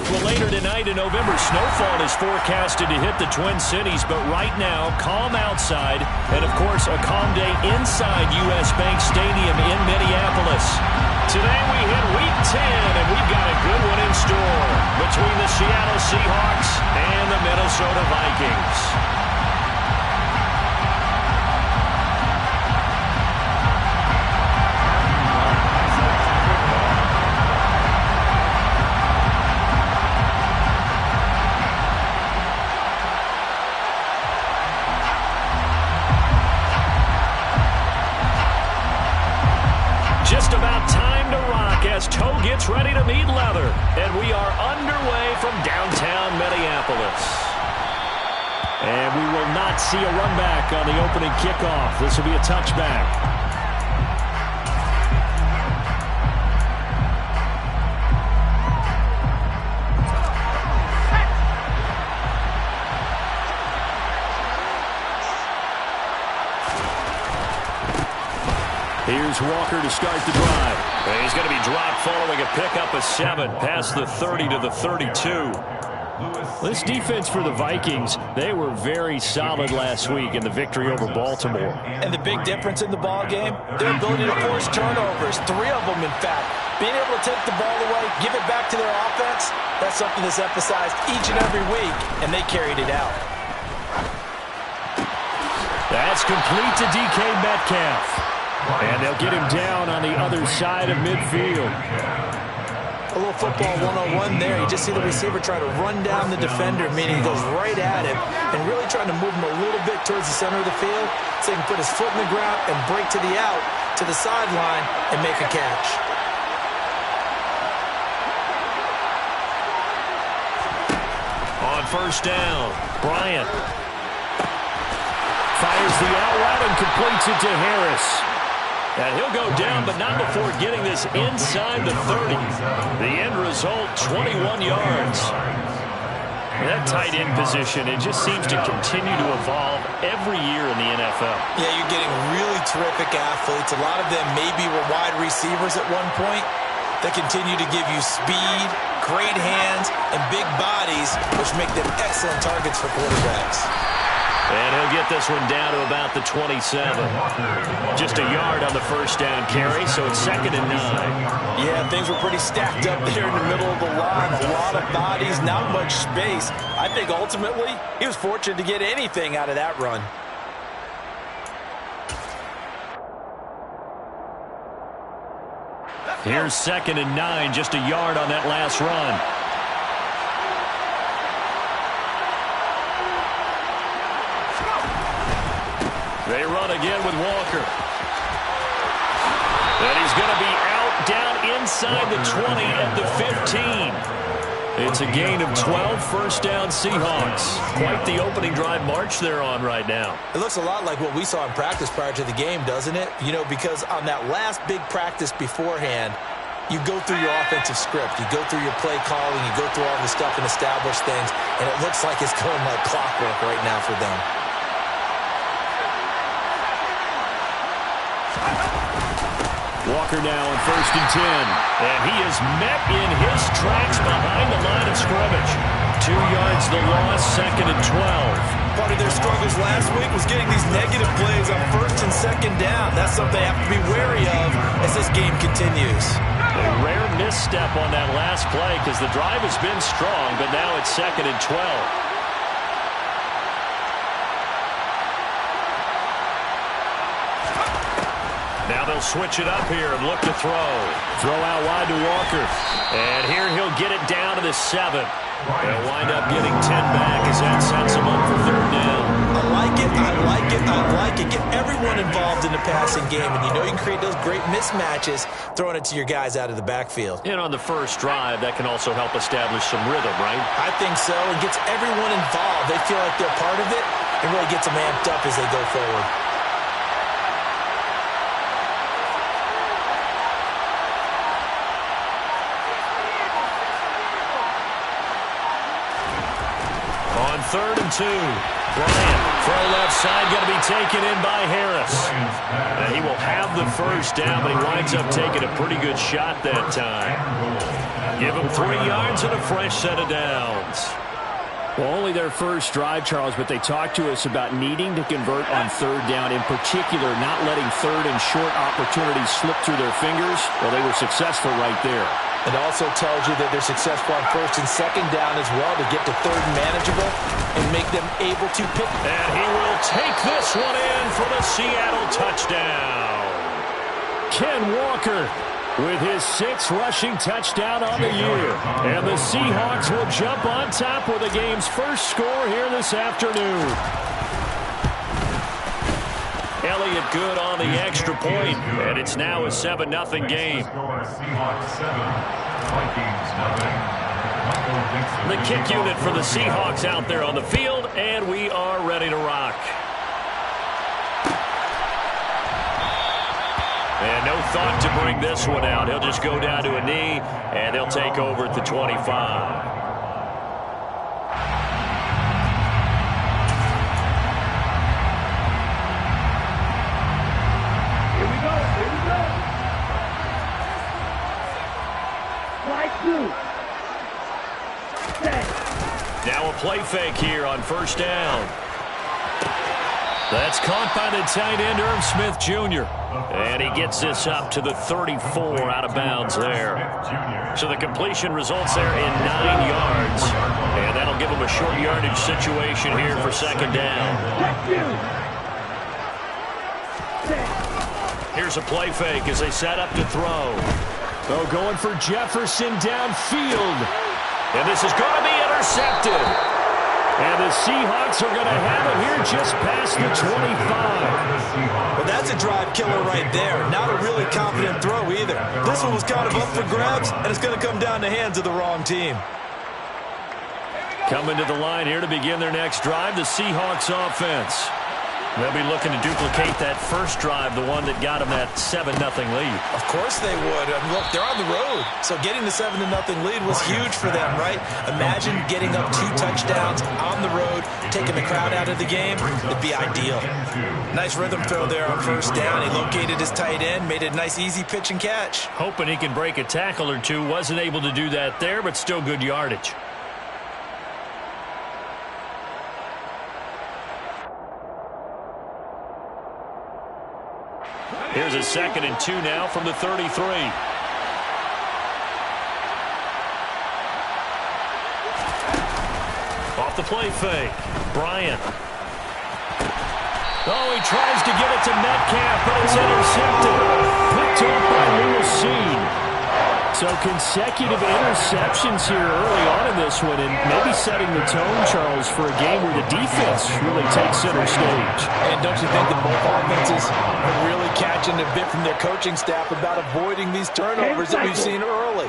Well, later tonight in November, snowfall is forecasted to hit the Twin Cities, but right now, calm outside, and of course, a calm day inside U.S. Bank Stadium in Minneapolis. Today we hit Week 10, and we've got a good one in store between the Seattle Seahawks and the Minnesota Vikings. Just about time to rock as toe gets ready to meet leather. And we are underway from downtown Minneapolis. And we will not see a run back on the opening kickoff. This will be a touchback. Here's Walker to start the drive. And he's going to be dropped following a pickup of 7 past the 30 to the 32. This defense for the Vikings, they were very solid last week in the victory over Baltimore. And the big difference in the ball game, their ability to force turnovers, 3 of them in fact. Being able to take the ball away, give it back to their offense, that's something that's emphasized each and every week, and they carried it out. That's complete to DK Metcalf. And they'll get him down on the other side of midfield. A little football 101 there. You just see the receiver try to run down the defender, meaning he goes right at him and really trying to move him a little bit towards the center of the field so he can put his foot in the ground and break to the out, to the sideline, and make a catch. On first down, Bryant fires the out route and completes it to Harris. And he'll go down, but not before getting this inside the 30. The end result, 21 yards. That tight end position, it just seems to continue to evolve every year in the NFL. Yeah, you're getting really terrific athletes. A lot of them maybe were wide receivers at one point. They continue to give you speed, great hands, and big bodies, which make them excellent targets for quarterbacks. And he'll get this one down to about the 27. Just a yard on the first down carry, so it's 2nd and 9. Yeah, things were pretty stacked up there in the middle of the line. A lot of bodies, not much space. I think ultimately he was fortunate to get anything out of that run. Here's 2nd and 9, just a yard on that last run. They run again with Walker. And he's going to be out down inside the 20 at the 15. It's a gain of 12, first down Seahawks. Quite the opening drive march they're on right now. It looks a lot like what we saw in practice prior to the game, doesn't it? You know, because on that last big practice beforehand, you go through your offensive script. You go through your play calling. You go through all the stuff and establish things. And it looks like it's going like clockwork right now for them. Walker now on 1st and 10. And he is met in his tracks behind the line of scrimmage. 2 yards the loss, 2nd and 12. Part of their struggles last week was getting these negative plays on 1st and 2nd down. That's something they have to be wary of as this game continues. A rare misstep on that last play because the drive has been strong, but now it's 2nd and 12. Now they'll switch it up here and look to throw. Throw out wide to Walker. And here he'll get it down to the 7. They'll wind up getting 10 back as that sets him up for 3rd down. I like it, I like it, I like it. Get everyone involved in the passing game, and you know you can create those great mismatches throwing it to your guys out of the backfield. And on the first drive, that can also help establish some rhythm, right? I think so. It gets everyone involved. They feel like they're part of it, and really gets them amped up as they go forward. On 3rd and 2, Bryant, throw left side, going to be taken in by Harris. And he will have the first down, but he winds up taking a pretty good shot that time. Give them 3 yards and a fresh set of downs. Well, only their first drive, Charles, but they talked to us about needing to convert on third down, in particular not letting third and short opportunities slip through their fingers. Well, they were successful right there. It also tells you that they're successful on first and second down as well to get to third and manageable and make them able to pick. And he will take this one in for the Seattle touchdown. Ken Walker with his 6th rushing touchdown on the year. And the Seahawks will jump on top with the game's first score here this afternoon. Elliott good on the extra point, and it's now a 7-0 game. The kick unit for the Seahawks out there on the field, and we are ready to rock. And no thought to bring this one out. He'll just go down to a knee, and they'll take over at the 25. Now a play fake here on first down. That's caught by the tight end, Irv Smith Jr. And he gets this up to the 34 out of bounds there. So the completion results there in 9 yards. And that'll give him a short yardage situation here for second down. Here's a play fake as they set up to throw. Oh, going for Jefferson downfield. And this is going to be intercepted. And the Seahawks are going to have it here just past the 25. Well, that's a drive killer right there. Not a really confident throw either. This one was kind of up for grabs, and it's going to come down the hands of the wrong team. Coming to the line here to begin their next drive, the Seahawks offense. They'll be looking to duplicate that first drive, the one that got them that 7-0 lead. Of course they would. I mean, look, they're on the road, so getting the 7-0 lead was huge for them, right? Imagine getting up 2 touchdowns on the road, taking the crowd out of the game. It'd be ideal. Nice rhythm throw there on first down. He located his tight end, made a nice easy pitch and catch. Hoping he can break a tackle or two. Wasn't able to do that there, but still good yardage. Here's a 2nd and 2 now from the 33. Off the play fake. Bryant. Oh, he tries to get it to Metcalf, but it's intercepted. Picked off by Lewis. So consecutive interceptions here early on in this one, and maybe setting the tone, Charles, for a game where the defense really takes center stage. And don't you think that both offenses are really catching a bit from their coaching staff about avoiding these turnovers that we've seen early?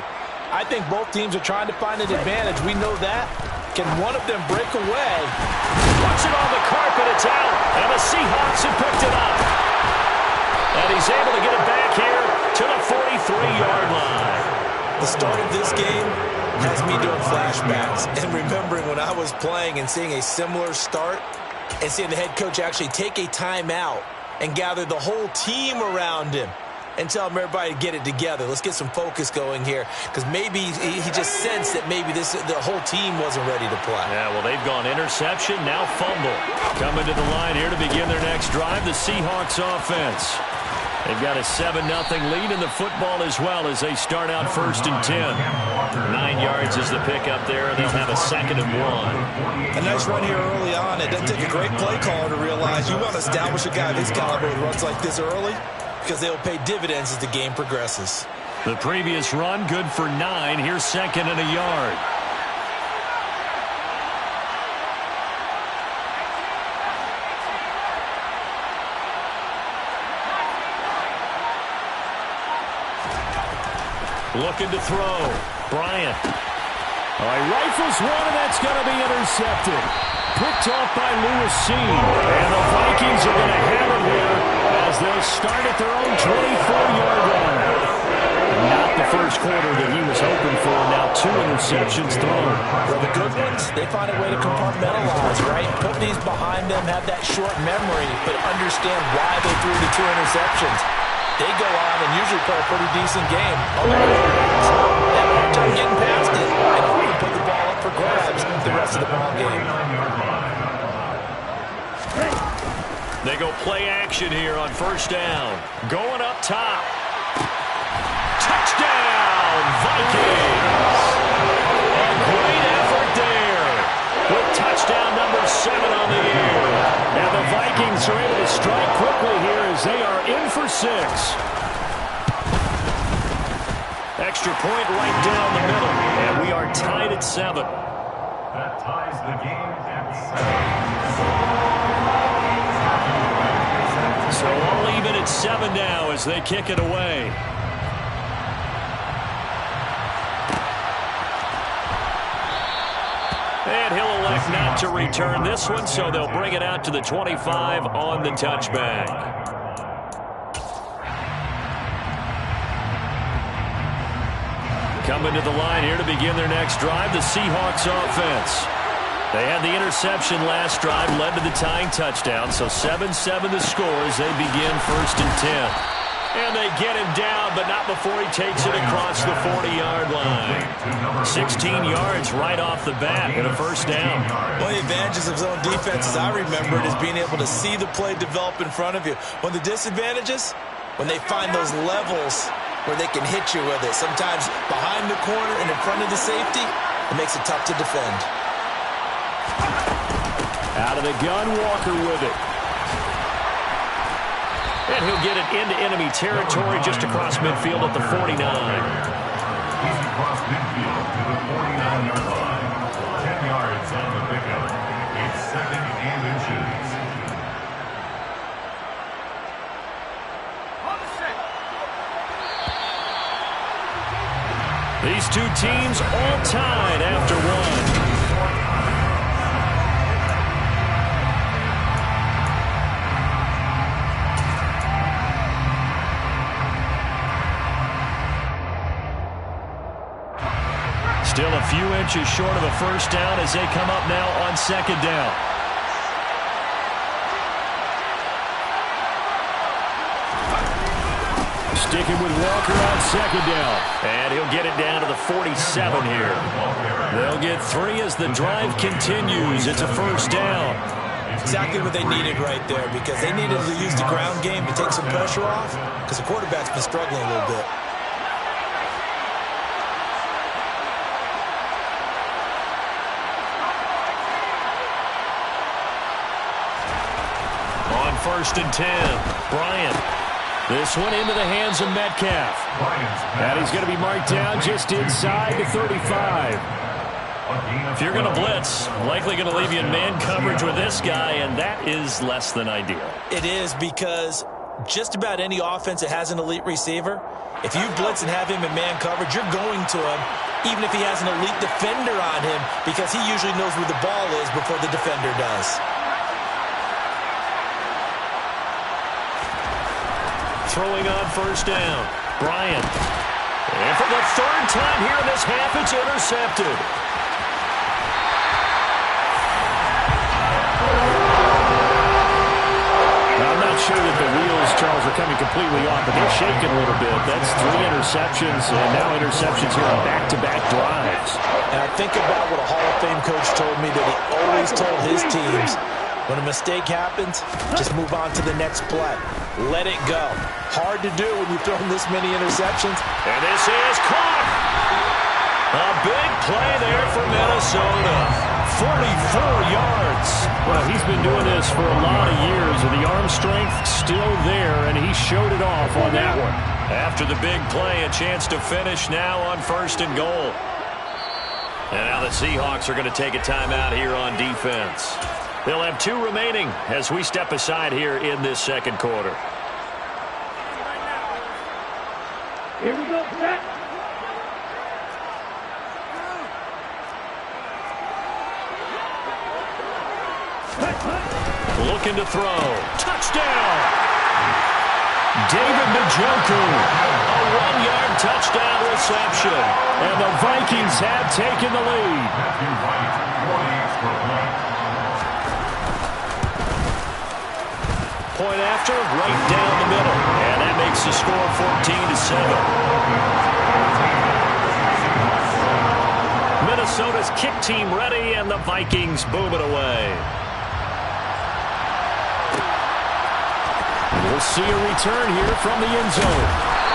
I think both teams are trying to find an advantage. We know that. Can one of them break away? Puts it on the carpet. It's out. And the Seahawks have picked it up. And he's able to get it back here to the 43-yard line. The start of this game has me doing flashbacks and remembering when I was playing and seeing a similar start and seeing the head coach actually take a timeout and gather the whole team around him and tell him everybody to get it together. Let's get some focus going here, because maybe he just sensed that maybe the whole team wasn't ready to play. Yeah, well, they've gone interception, now fumble. Coming to the line here to begin their next drive, the Seahawks offense. They've got a 7-0 lead in the football as well as they start out 1st and 10. 9 yards is the pickup there, and they'll have a 2nd and 1. A nice run here early on. It doesn't take a great play caller to realize you want to establish a guy this caliber with runs like this early, because they'll pay dividends as the game progresses. The previous run, good for 9. Here's 2nd and a yard. Looking to throw. Bryant. Oh, he rifles one, and that's going to be intercepted. Picked off by Lewis. And the Vikings are going to have it here as they'll start at their own 24-yard line. Not the first quarter that he was hoping for. Now 2 interceptions thrown. Well, the good ones, they find a way to compartmentalize, right? Put these behind them, have that short memory, but understand why they threw the 2 interceptions. they go on and usually play a pretty decent game. Other quarterbacks have a hard time getting past it and often put the ball up for grabs the rest of the ball game. They go play action here on first down. Going up top. Touchdown, Vikings! A great effort there with touchdown number 7 on the year. And the Vikings are able to strike quickly here as they are in for 6. Extra point right down the middle, and we are tied at 7. That ties the game at 7. So all even at 7 now as they kick it away. And he'll elect not to return this one, so they'll bring it out to the 25 on the touchback. Coming to the line here to begin their next drive, the Seahawks offense. They had the interception last drive, led to the tying touchdown, so 7-7 the score as they begin 1st and 10. And they get him down, but not before he takes it across the 40-yard line. 16 yards right off the bat and a first down. One of the advantages of zone defense, as I remember it, is being able to see the play develop in front of you. One of the disadvantages, when they find those levels where they can hit you with it, sometimes behind the corner and in front of the safety, it makes it tough to defend. Out of the gun, Walker with it. And he'll get it into enemy territory just across midfield at the 49. He's across midfield to the 49-yard line. 10 yards on the pickup. It's 2nd and inches. These two teams all tied after one. Still a few inches short of a first down as they come up now on 2nd down. Sticking with Walker on 2nd down. And he'll get it down to the 47 here. They'll get 3 as the drive continues. It's a first down. Exactly what they needed right there, because they needed to use the ground game to take some pressure off, because the quarterback's been struggling a little bit. On 1st and 10, Bryant. This one into the hands of Metcalf. And he's going to be marked down just inside the 35. If you're going to blitz, likely going to leave you in man coverage with this guy, and that is less than ideal. It is, because just about any offense that has an elite receiver, if you blitz and have him in man coverage, you're going to him, even if he has an elite defender on him, because he usually knows where the ball is before the defender does. Throwing on first down, Bryant. And for the 3rd time here in this half, it's intercepted. I'm not sure that the wheels, Charles, are coming completely off, but they're shaking a little bit. That's 3 interceptions, and now interceptions here on back-to-back drives. And I think about what a Hall of Fame coach told me, that he always told his teams, when a mistake happens, just move on to the next play. Let it go. Hard to do when you've thrown this many interceptions. And this is caught. A big play there for Minnesota. 44 yards. Well, he's been doing this for a lot of years, and the arm strength still there, and he showed it off on that one. After the big play, a chance to finish now on 1st and goal. And now the Seahawks are going to take a timeout here on defense. They'll have 2 remaining as we step aside here in this 2nd quarter. Here we go, set. Looking to throw. Touchdown! David Njoku. A 1-yard touchdown reception. And the Vikings have taken the lead. Point after, right down the middle. And that makes the score 14-7. Minnesota's kick team ready, and the Vikings boom it away. We'll see a return here from the end zone.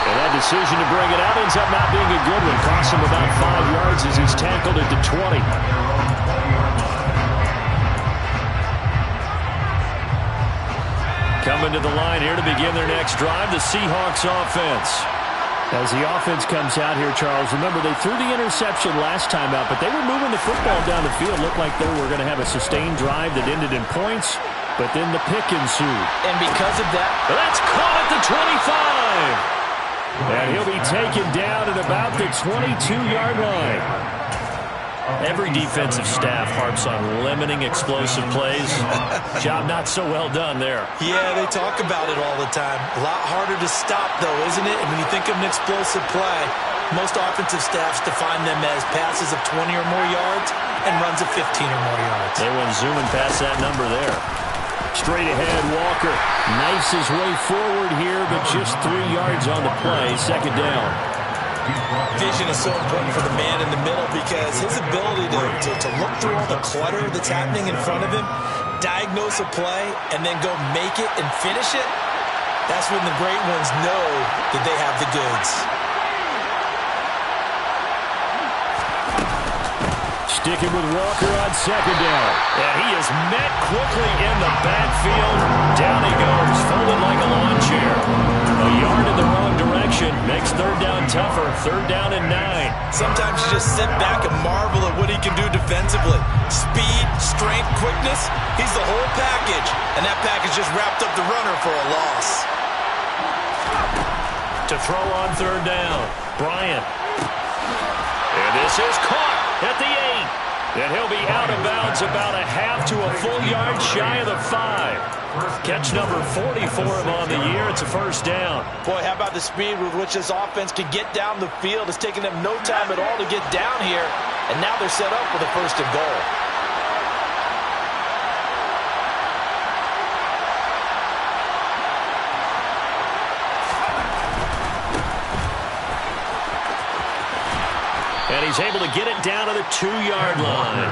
And that decision to bring it out ends up not being a good one. Costs him about 5 yards as he's tackled at the 20. Coming to the line here to begin their next drive, the Seahawks offense. As the offense comes out here, Charles, remember they threw the interception last time out, but they were moving the football down the field. Looked like they were going to have a sustained drive that ended in points, but then the pick ensued. And because of that, that's caught at the 25. And he'll be taken down at about the 22-yard line. Every defensive staff harps on limiting explosive plays. Job not so well done there. Yeah, they talk about it all the time. A lot harder to stop, though, isn't it? And when you think of an explosive play, most offensive staffs define them as passes of 20 or more yards and runs of 15 or more yards. They went zooming past that number there. Straight ahead, Walker knifes his way forward here, but just 3 yards on the play. Second down. Vision is so important for the man in the middle because his ability to look through all the clutter that's happening in front of him, diagnose a play, and then go make it and finish it, that's when the great ones know that they have the goods. Sticking with Walker on second down. And he is met quickly in the backfield. Down he goes, folded like a lawn chair. A yard in the wrong direction makes third down tougher. Third down and 9. Sometimes you just sit back and marvel at what he can do defensively. Speed, strength, quickness, he's the whole package. And that package just wrapped up the runner for a loss. To throw on third down, Bryant. And this is caught at the 8. And he'll be out of bounds about a half to a full yard shy of the 5. Catch number 40 for him on the year. It's a first down. Boy, how about the speed with which this offense can get down the field? It's taken them no time at all to get down here. And now they're set up for the first and goal. And he's able to get it down to the 2-yard line.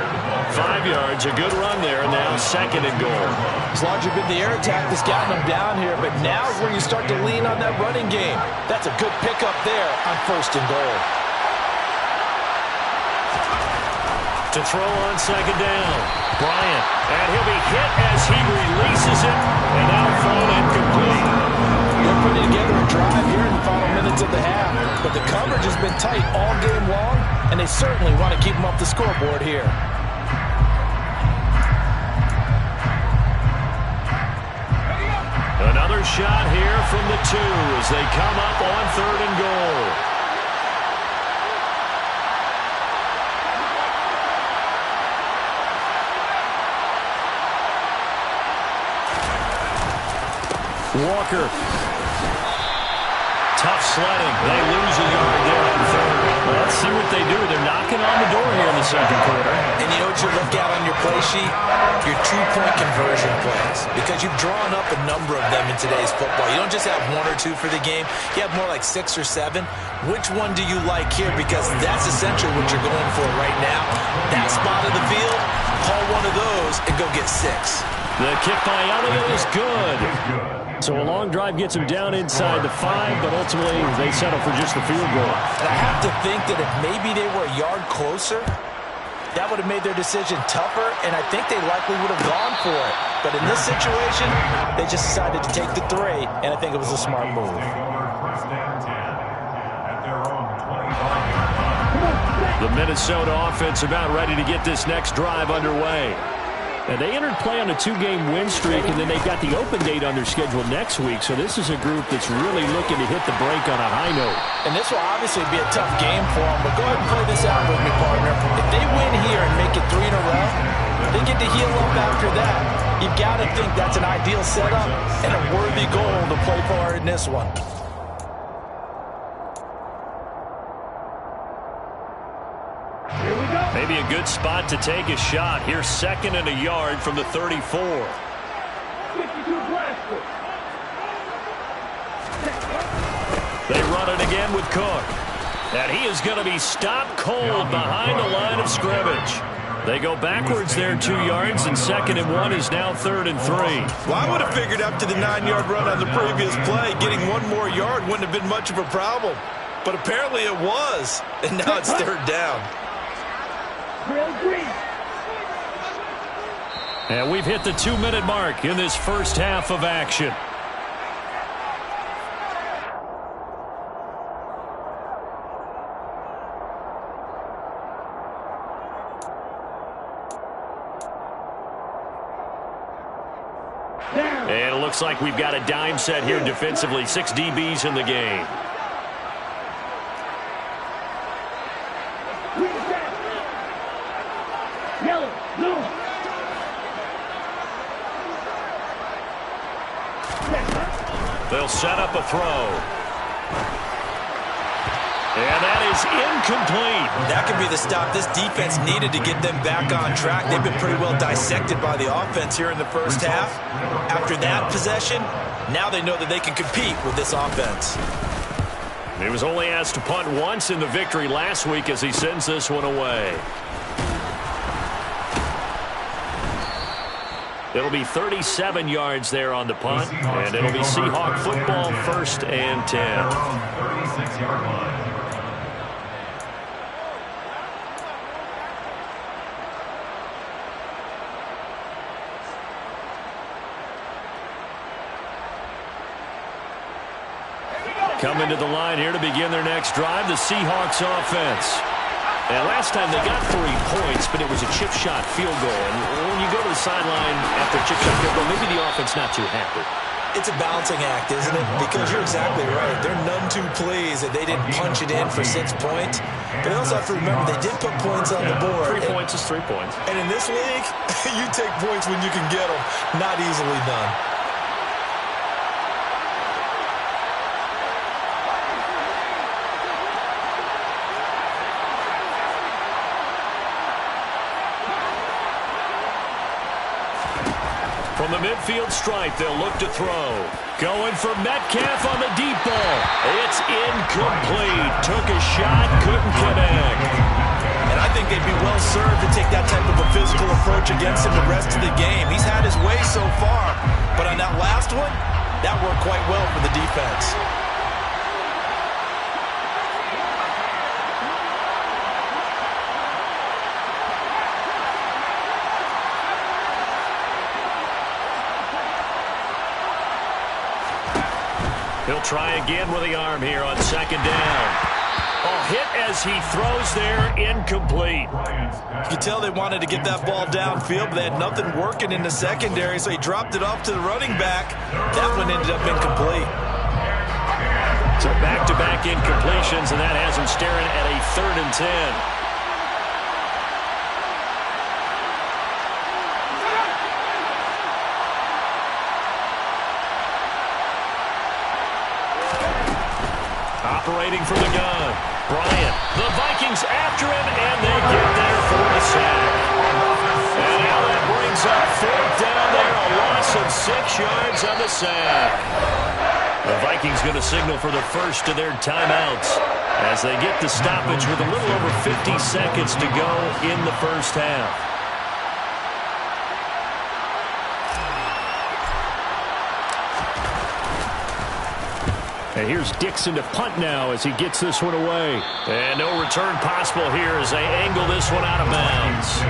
5 yards, a good run there, and now second and goal. It's largely been the air attack that's gotten them down here, but now is where you start to lean on that running game. That's a good pickup there on first and goal. To throw on second down, Bryant. And he'll be hit as he releases it, and now thrown incomplete. They're putting together a drive here in the final minutes of the half, but the coverage has been tight all game long, and they certainly want to keep them off the scoreboard here. Another shot here from the 2 as they come up on third and goal. Walker. Tough sledding. They lose a yard there on third. Well, let's see what they do. They're knocking on the door here in the second quarter. And you know what you look at on your play sheet? Your 2-point conversion plays. Because you've drawn up a number of them in today's football. You don't just have 1 or 2 for the game. You have more like 6 or 7. Which one do you like here? Because that's essentially what you're going for right now. That spot of the field, call one of those and go get 6. The kick by Elliott is good. So a long drive gets him down inside the 5, but ultimately they settle for just the field goal. And I have to think that if maybe they were a yard closer, that would have made their decision tougher, and I think they likely would have gone for it. But in this situation, they just decided to take the 3, and I think it was a smart move. The Minnesota offense about ready to get this next drive underway. And they entered play on a 2-game win streak, and then they've got the open date on their schedule next week. So this is a group that's really looking to hit the break on a high note. And this will obviously be a tough game for them, but go ahead and play this out with me, partner. If they win here and make it 3 in a row, they get to heal up after that. You've got to think that's an ideal setup and a worthy goal to play for in this one. Maybe a good spot to take a shot. Here's second and a yard from the 34. 52 Glasgow. They run it again with Cook. And he is going to be stopped cold behind the line of scrimmage. They go backwards there 2 yards, and 2nd and 1 is now 3rd and 3. Well, I would have figured after the 9-yard run on the previous play, getting 1 more yard wouldn't have been much of a problem. But apparently it was, and now it's 3rd down. And we've hit the 2-minute mark in this first half of action. And it looks like we've got a dime set here defensively. 6 DBs in the game. They'll set up a throw. And that is incomplete. That could be the stop this defense needed to get them back on track. They've been pretty well dissected by the offense here in the first half. After that possession, now they know that they can compete with this offense. He was only asked to punt once in the victory last week as he sends this one away. It'll be 37 yards there on the punt, and it'll be Seahawk football, 1st and 10. 36-yard line. Coming to the line here to begin their next drive, the Seahawks offense. And last time they got 3 points, but it was a chip shot field goal. And when you go to the sideline after a chip shot field goal, maybe the offense not too happy. It's a balancing act, isn't it? Because you're exactly right. They're none too pleased that they didn't punch it in for 6 points. But they also have to remember they did put points on the board. 3 points is 3 points. And in this league, you take points when you can get them. Not easily done. From the midfield stripe, they'll look to throw. Going for Metcalf on the deep ball. It's incomplete. Took a shot, couldn't connect. And I think they'd be well served to take that type of a physical approach against him the rest of the game. He's had his way so far, but on that last one, that worked quite well for the defense. He'll try again with the arm here on 2nd down. A hit as he throws there, incomplete. You could tell they wanted to get that ball downfield, but they had nothing working in the secondary, so he dropped it off to the running back. That one ended up incomplete. So back-to-back incompletions, and that has him staring at a 3rd and 10. Operating from the gun, Bryant. The Vikings after him, and they get there for the sack. And now that brings up 4th down there, a loss of 6 yards on the sack. The Vikings going to signal for the first of their timeouts as they get the stoppage with a little over 50 seconds to go in the first half. And here's Dixon to punt now as he gets this one away. And no return possible here as they angle this one out of bounds.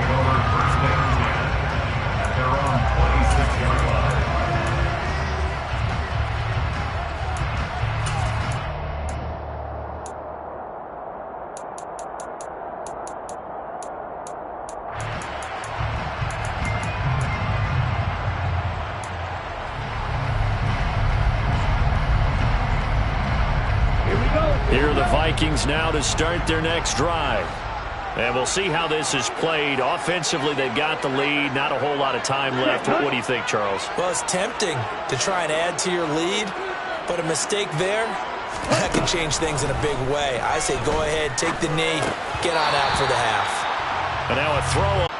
Here are the Vikings now to start their next drive. And we'll see how this is played. Offensively, they've got the lead. Not a whole lot of time left. What do you think, Charles? Well, it's tempting to try and add to your lead, but a mistake there, that can change things in a big way. I say go ahead, take the knee, get on out for the half. And now a throw.